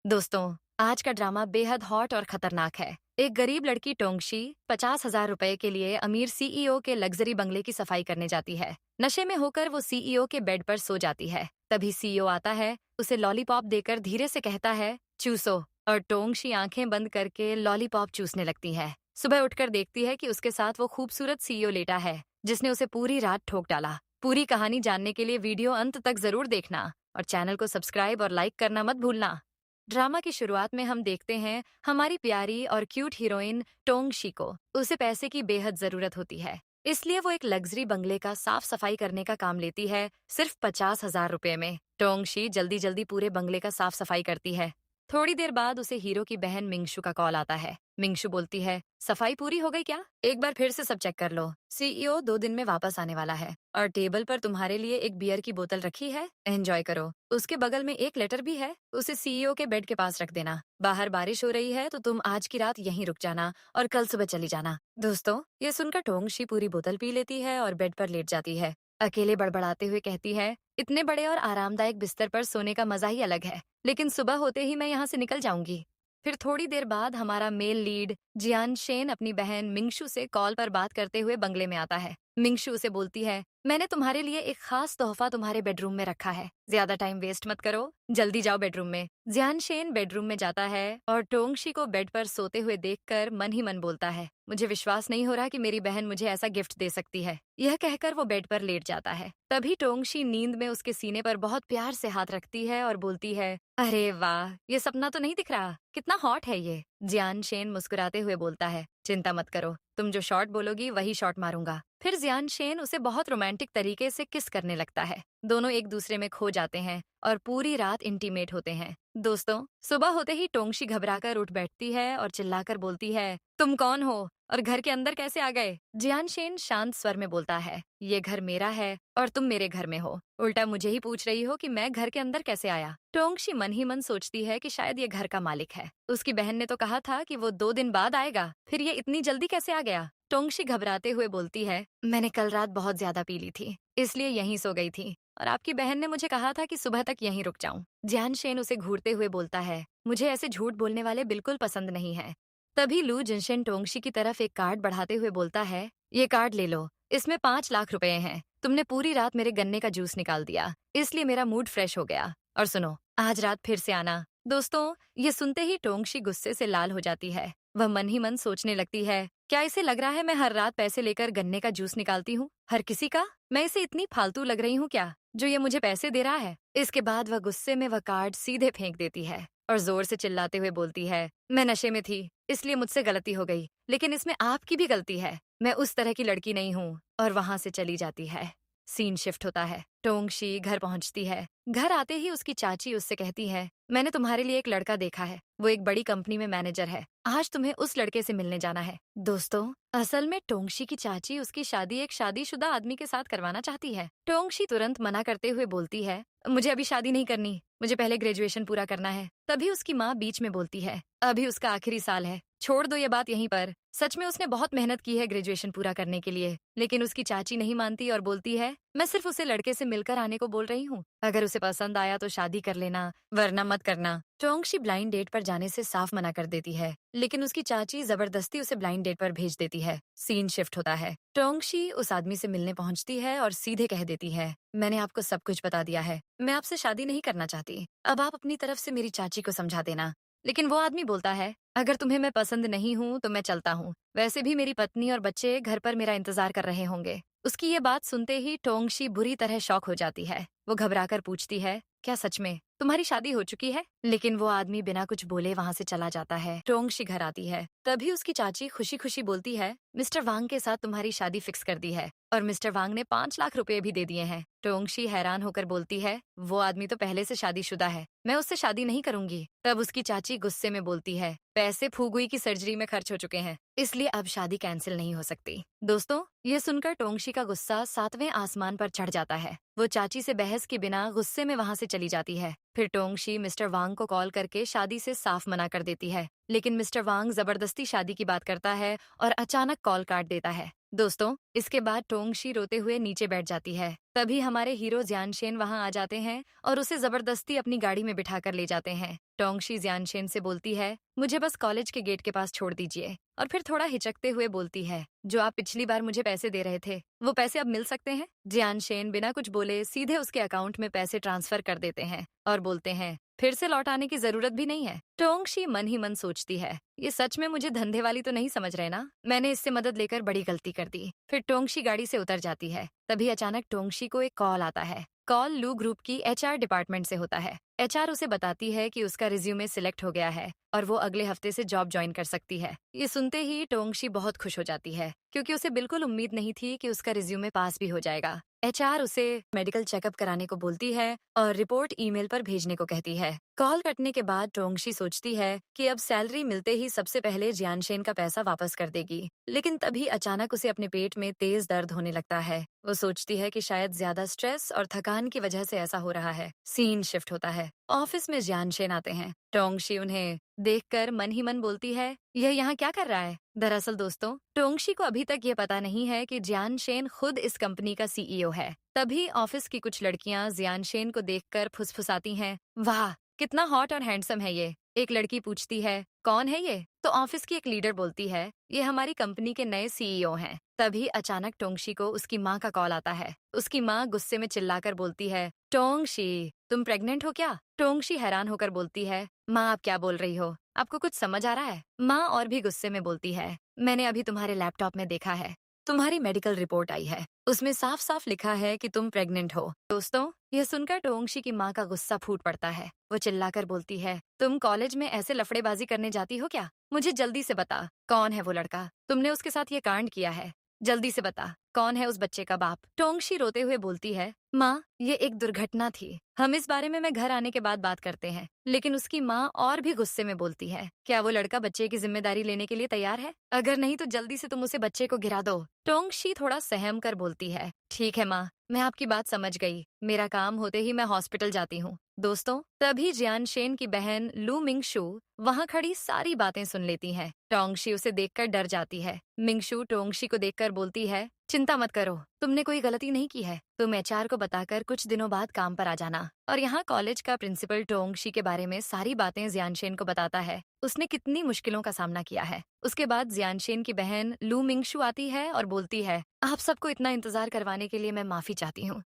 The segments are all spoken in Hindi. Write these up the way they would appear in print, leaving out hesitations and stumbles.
दोस्तों, आज का ड्रामा बेहद हॉट और खतरनाक है। एक गरीब लड़की टोंगशी 50,000 रुपए के लिए अमीर सीईओ के लग्जरी बंगले की सफाई करने जाती है। नशे में होकर वो सीईओ के बेड पर सो जाती है। तभी सीईओ आता है, उसे लॉलीपॉप देकर धीरे से कहता है, चूसो। और टोंगशी आंखें बंद करके लॉलीपॉप चूसने लगती है। सुबह उठकर देखती है कि उसके साथ वो खूबसूरत सीईओ लेटा है, जिसने उसे पूरी रात ठोक डाला। पूरी कहानी जानने के लिए वीडियो अंत तक जरूर देखना और चैनल को सब्सक्राइब और लाइक करना मत भूलना। ड्रामा की शुरुआत में हम देखते हैं हमारी प्यारी और क्यूट हीरोइन टोंगशी को। उसे पैसे की बेहद जरूरत होती है, इसलिए वो एक लग्जरी बंगले का साफ सफाई करने का काम लेती है, सिर्फ 50,000 रुपए में। टोंगशी जल्दी जल्दी पूरे बंगले का साफ सफाई करती है। थोड़ी देर बाद उसे हीरो की बहन मिंगशु का कॉल आता है। मिंगशु बोलती है, सफाई पूरी हो गई क्या? एक बार फिर से सब चेक कर लो। सीईओ 2 दिन में वापस आने वाला है और टेबल पर तुम्हारे लिए एक बियर की बोतल रखी है, एंजॉय करो। उसके बगल में एक लेटर भी है, उसे सीईओ के बेड के पास रख देना। बाहर बारिश हो रही है तो तुम आज की रात यहीं रुक जाना और कल सुबह चली जाना। दोस्तों, ये सुनकर टोंगशी पूरी बोतल पी लेती है और बेड पर लेट जाती है। अकेले बड़बड़ाते हुए कहती है, इतने बड़े और आरामदायक बिस्तर पर सोने का मजा ही अलग है, लेकिन सुबह होते ही मैं यहाँ से निकल जाऊंगी। फिर थोड़ी देर बाद हमारा मेल लीड जियान शेन अपनी बहन मिंगशु से कॉल पर बात करते हुए बंगले में आता है। मिंगशु उसे बोलती है, मैंने तुम्हारे लिए एक खास तोहफा तुम्हारे बेडरूम में रखा है, ज्यादा टाइम वेस्ट मत करो, जल्दी जाओ बेडरूम में। जियान शेन बेडरूम में जाता है और टोंगशी को बेड पर सोते हुए देखकर मन ही मन बोलता है, मुझे विश्वास नहीं हो रहा कि मेरी बहन मुझे ऐसा गिफ्ट दे सकती है। यह कहकर वो बेड पर लेट जाता है। तभी टोंगशी नींद में उसके सीने पर बहुत प्यार से हाथ रखती है और बोलती है, अरे वाह, ये सपना तो नहीं दिख रहा, कितना हॉट है ये। जियान शेन मुस्कुराते हुए बोलता है, चिंता मत करो, तुम जो शॉट बोलोगी वही शॉट मारूंगा। फिर जियान शेन उसे बहुत रोमांटिक तरीके से किस करने लगता है। दोनों एक दूसरे में खो जाते हैं और पूरी रात इंटीमेट होते हैं। दोस्तों, सुबह होते ही टोंगशी घबराकर उठ बैठती है और चिल्लाकर बोलती है, तुम कौन हो और घर के अंदर कैसे आ गए? जियान शेन शांत स्वर में बोलता है, ये घर मेरा है और तुम मेरे घर में हो। उल्टा मुझे ही पूछ रही हो कि मैं घर के अंदर कैसे आया। टोंगशी मन ही मन सोचती है कि शायद ये घर का मालिक है। उसकी बहन ने तो कहा था कि वो 2 दिन बाद आएगा, फिर ये इतनी जल्दी कैसे आ गया? टोंगशी घबराते हुए बोलती है, मैंने कल रात बहुत ज्यादा पी ली थी, इसलिए यहीं सो गई थी और आपकी बहन ने मुझे कहा था कि सुबह तक यहीं रुक जाऊं। जियान शेन उसे घूरते हुए बोलता है, मुझे ऐसे झूठ बोलने वाले बिल्कुल पसंद नहीं है। तभी लू जिनशेन टोंगशी की तरफ एक कार्ड बढ़ाते हुए बोलता है, ये कार्ड ले लो, इसमें 5 लाख रुपए हैं। तुमने पूरी रात मेरे गन्ने का जूस निकाल दिया, इसलिए मेरा मूड फ्रेश हो गया। और सुनो, आज रात फिर से आना। दोस्तों, ये सुनते ही टोंगशी गुस्से से लाल हो जाती है। वह मन ही मन सोचने लगती है, क्या इसे लग रहा है मैं हर रात पैसे लेकर गन्ने का जूस निकालती हूँ? हर किसी का? मैं इसे इतनी फालतू लग रही हूँ क्या, जो ये मुझे पैसे दे रहा है? इसके बाद वह गुस्से में वह कार्ड सीधे फेंक देती है और जोर से चिल्लाते हुए बोलती है, मैं नशे में थी, इसलिए मुझसे गलती हो गई, लेकिन इसमें आपकी भी गलती है। मैं उस तरह की लड़की नहीं हूँ। और वहां से चली जाती है। सीन शिफ्ट होता है। टोंगशी घर पहुंचती है। घर आते ही उसकी चाची उससे कहती है, मैंने तुम्हारे लिए एक लड़का देखा है, वो एक बड़ी कंपनी में मैनेजर है, आज तुम्हें उस लड़के से मिलने जाना है। दोस्तों, असल में टोंगशी की चाची उसकी शादी एक शादीशुदा आदमी के साथ करवाना चाहती है। टोंगशी तुरंत मना करते हुए बोलती है, मुझे अभी शादी नहीं करनी, मुझे पहले ग्रेजुएशन पूरा करना है। तभी उसकी माँ बीच में बोलती है, अभी उसका आखिरी साल है, छोड़ दो ये बात यहीं पर। सच में उसने बहुत मेहनत की है ग्रेजुएशन पूरा करने के लिए, लेकिन उसकी चाची नहीं मानती और बोलती है, मैं सिर्फ उसे लड़के से मिलकर आने को बोल रही हूँ, अगर उसे पसंद आया तो शादी कर लेना, वरना मत करना। टोंगशी ब्लाइंड डेट पर जाने से साफ मना कर देती है, लेकिन उसकी चाची जबरदस्ती उसे ब्लाइंड डेट पर भेज देती है। सीन शिफ्ट होता है। टोंगशी उस आदमी से मिलने पहुंचती है और सीधे कह देती है, मैंने आपको सब कुछ बता दिया है, मैं आपसे शादी नहीं करना चाहती, अब आप अपनी तरफ से मेरी चाची को समझा देना। लेकिन वो आदमी बोलता है, अगर तुम्हें मैं पसंद नहीं हूँ तो मैं चलता हूँ, वैसे भी मेरी पत्नी और बच्चे घर पर मेरा इंतजार कर रहे होंगे। उसकी ये बात सुनते ही टोंगशी बुरी तरह शॉक हो जाती है। वो घबराकर पूछती है, क्या सच में तुम्हारी शादी हो चुकी है? लेकिन वो आदमी बिना कुछ बोले वहाँ से चला जाता है। टोंगशी घर आती है। तभी उसकी चाची खुशी खुशी बोलती है, मिस्टर वांग के साथ तुम्हारी शादी फिक्स कर दी है और मिस्टर वांग ने 5 लाख रुपए भी दे दिए हैं। टोंगशी हैरान होकर बोलती है, वो आदमी तो पहले से शादीशुदा है, मैं उससे शादी नहीं करूंगी। तब उसकी चाची गुस्से में बोलती है, पैसे फूगुई की सर्जरी में खर्च हो चुके हैं, इसलिए अब शादी कैंसिल नहीं हो सकती। दोस्तों, ये सुनकर टोंगशी का गुस्सा 7वें आसमान पर चढ़ जाता है। वो चाची से बहस के बिना गुस्से में वहां से चली जाती है। फिर टोंगशी मिस्टर वांग को कॉल करके शादी से साफ मना कर देती है, लेकिन मिस्टर वांग जबरदस्ती शादी की बात करता है और अचानक कॉल काट देता है। दोस्तों, इसके बाद टोंगशी रोते हुए नीचे बैठ जाती है। तभी हमारे हीरो जियानशेन वहां आ जाते हैं और उसे जबरदस्ती अपनी गाड़ी में बिठाकर ले जाते हैं। टोंगशी जियानशेन से बोलती है, मुझे बस कॉलेज के गेट के पास छोड़ दीजिए। और फिर थोड़ा हिचकते हुए बोलती है, जो आप पिछली बार मुझे पैसे दे रहे थे, वो पैसे अब मिल सकते हैं? जियानशेन बिना कुछ बोले सीधे उसके अकाउंट में पैसे ट्रांसफर कर देते हैं और बोलते हैं, फिर से लौटाने की जरूरत भी नहीं है। टोंगशी मन ही मन सोचती है, ये सच में मुझे धंधे वाली तो नहीं समझ रहे ना? मैंने इससे मदद लेकर बड़ी गलती कर दी। फिर टोंगशी गाड़ी से उतर जाती है। तभी अचानक टोंगशी को एक कॉल आता है। कॉल लू ग्रुप की एचआर डिपार्टमेंट से होता है। एचआर उसे बताती है कि उसका रिज्यूमे सिलेक्ट हो गया है और वो अगले हफ्ते से जॉब ज्वाइन कर सकती है। ये सुनते ही टोंगशी बहुत खुश हो जाती है, क्योंकि उसे बिल्कुल उम्मीद नहीं थी कि उसका रिज्यूमे पास भी हो जाएगा। एचआर उसे मेडिकल चेकअप कराने को बोलती है और रिपोर्ट ईमेल पर भेजने को कहती है। कॉल कटने के बाद टोंगशी सोचती है कि अब सैलरी मिलते ही सबसे पहले जियानशेन का पैसा वापस कर देगी। लेकिन तभी अचानक उसे अपने पेट में तेज दर्द होने लगता है। वो सोचती है कि शायद ज्यादा स्ट्रेस और थकान की वजह से ऐसा हो रहा है। सीन शिफ्ट होता है। ऑफिस में जियानशेन आते हैं। टोंगशी उन्हें देखकर मन ही मन बोलती है, यह यहाँ क्या कर रहा है? दरअसल दोस्तों, टोंगशी को अभी तक ये पता नहीं है कि जियानशेन खुद इस कंपनी का सीईओ है। तभी ऑफिस की कुछ लड़कियां जियानशेन को देखकर फुसफुसाती हैं, वाह कितना हॉट और हैंडसम है ये। एक लड़की पूछती है, कौन है ये? तो ऑफिस की एक लीडर बोलती है, ये हमारी कंपनी के नए सीईओ हैं। तभी अचानक टोंगशी को उसकी माँ का कॉल आता है। उसकी माँ गुस्से में चिल्लाकर बोलती है, टोंगशी तुम प्रेग्नेंट हो क्या? टोंगशी हैरान होकर बोलती है, माँ आप क्या बोल रही हो? आपको कुछ समझ आ रहा है? माँ और भी गुस्से में बोलती है, मैंने अभी तुम्हारे लैपटॉप में देखा है, तुम्हारी मेडिकल रिपोर्ट आई है, उसमें साफ साफ लिखा है कि तुम प्रेग्नेंट हो। दोस्तों, यह सुनकर टोंगशी की माँ का गुस्सा फूट पड़ता है। वो चिल्लाकर बोलती है, तुम कॉलेज में ऐसे लफड़ेबाजी करने जाती हो क्या? मुझे जल्दी से बता, कौन है वो लड़का? तुमने उसके साथ ये कांड किया है? जल्दी से बता, कौन है उस बच्चे का बाप? टोंगशी रोते हुए बोलती है, माँ ये एक दुर्घटना थी, हम इस बारे में मैं घर आने के बाद बात करते हैं। लेकिन उसकी माँ और भी गुस्से में बोलती है, क्या वो लड़का बच्चे की जिम्मेदारी लेने के लिए तैयार है? अगर नहीं तो जल्दी से तुम उसे बच्चे को गिरा दो। टोंगशी थोड़ा सहम कर बोलती है, ठीक है माँ, मैं आपकी बात समझ गई, मेरा काम होते ही मैं हॉस्पिटल जाती हूँ। दोस्तों, तभी जियानशेन की बहन लू मिंगशू वहाँ खड़ी सारी बातें सुन लेती है। टोंगशी उसे देखकर डर जाती है। मिंगशू टोंगशी को देखकर बोलती है, चिंता मत करो, तुमने कोई गलती नहीं की है। तुम एचआर को बताकर कुछ दिनों बाद काम पर आ जाना। और यहाँ कॉलेज का प्रिंसिपल टोंगशी के बारे में सारी बातें जियानशेन को बताता है, उसने कितनी मुश्किलों का सामना किया है। उसके बाद जियानशेन की बहन लू मिंगशू आती है और बोलती है, आप सबको इतना इंतजार करवाने के लिए मैं माफी चाहती हूँ।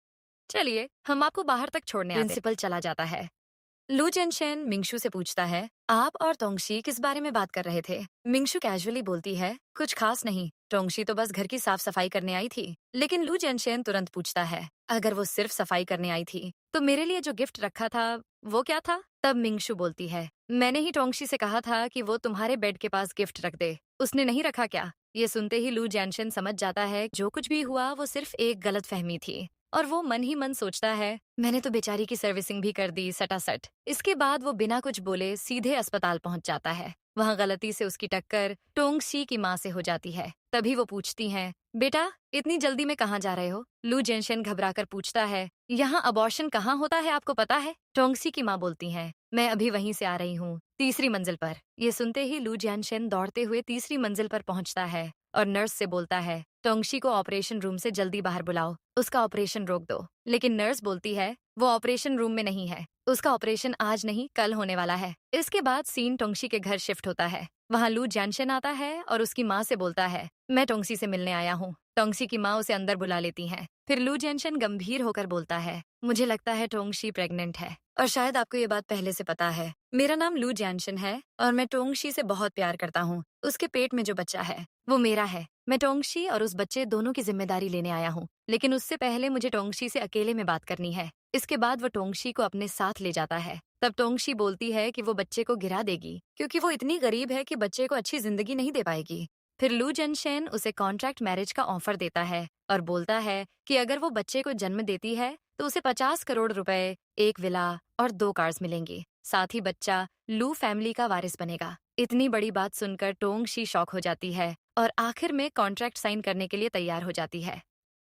चलिए हम आपको बाहर तक छोड़ने आते हैं। प्रिंसिपल चला जाता है। लू जिनशेन मिंगशू से पूछता है, आप और टोंगशी किस बारे में बात कर रहे थे? मिंगशू कैजुअली बोलती है, कुछ खास नहीं, टोंगशी तो बस घर की साफ सफाई करने आई थी। लेकिन लू जिनशेन तुरंत पूछता है, अगर वो सिर्फ सफाई करने आई थी तो मेरे लिए जो गिफ्ट रखा था वो क्या था? तब मिंगशू बोलती है, मैंने ही टोंगशी से कहा था कि वो तुम्हारे बेड के पास गिफ्ट रख दे, उसने नहीं रखा क्या? ये सुनते ही लू जैनशन समझ जाता है जो कुछ भी हुआ वो सिर्फ एक गलतफहमी थी। और वो मन ही मन सोचता है, मैंने तो बेचारी की सर्विसिंग भी कर दी सटासट। इसके बाद वो बिना कुछ बोले सीधे अस्पताल पहुंच जाता है। वहां गलती से उसकी टक्कर टोंगशी की माँ से हो जाती है। तभी वो पूछती हैं, बेटा इतनी जल्दी में कहाँ जा रहे हो? लू जेनशन घबराकर पूछता है, यहाँ अबॉर्शन कहाँ होता है आपको पता है? टोंगशी की माँ बोलती हैं, मैं अभी वहीं से आ रही हूँ, तीसरी मंजिल पर। ये सुनते ही लू जेनशन दौड़ते हुए तीसरी मंजिल पर पहुंचता है और नर्स से बोलता है, टोंगशी को ऑपरेशन रूम से जल्दी बाहर बुलाओ, उसका ऑपरेशन रोक दो। लेकिन नर्स बोलती है, वो ऑपरेशन रूम में नहीं है, उसका ऑपरेशन आज नहीं कल होने वाला है। इसके बाद सीन टोंगशी के घर शिफ्ट होता है। वहाँ लू जैनशन आता है और उसकी माँ से बोलता है, मैं टोंगशी से मिलने आया हूँ। टोंगशी की माँ उसे अंदर बुला लेती हैं। फिर लू जैनशन गंभीर होकर बोलता है, मुझे लगता है टोंगशी प्रेग्नेंट है और शायद आपको ये बात पहले से पता है। मेरा नाम लू जैनशन है और मैं टोंगशी से बहुत प्यार करता हूँ। उसके पेट में जो बच्चा है वो मेरा है। मैं टोंगशी और उस बच्चे दोनों की जिम्मेदारी लेने आया हूँ, लेकिन उससे पहले मुझे टोंगशी से अकेले में बात करनी है। इसके बाद वो टोंगशी को अपने साथ ले जाता है। तब टोंगशी बोलती है कि वो बच्चे को गिरा देगी क्योंकि वो इतनी गरीब है कि बच्चे को अच्छी जिंदगी नहीं दे पाएगी। फिर लू जैनशन उसे कॉन्ट्रैक्ट मैरिज का ऑफर देता है और बोलता है कि अगर वो बच्चे को जन्म देती है तो उसे 50 करोड़ रुपए, एक विला और 2 कार्स मिलेंगी। साथ ही बच्चा लू फैमिली का वारिस बनेगा। इतनी बड़ी बात सुनकर टोंगशी शॉक हो जाती है और आखिर में कॉन्ट्रैक्ट साइन करने के लिए तैयार हो जाती है।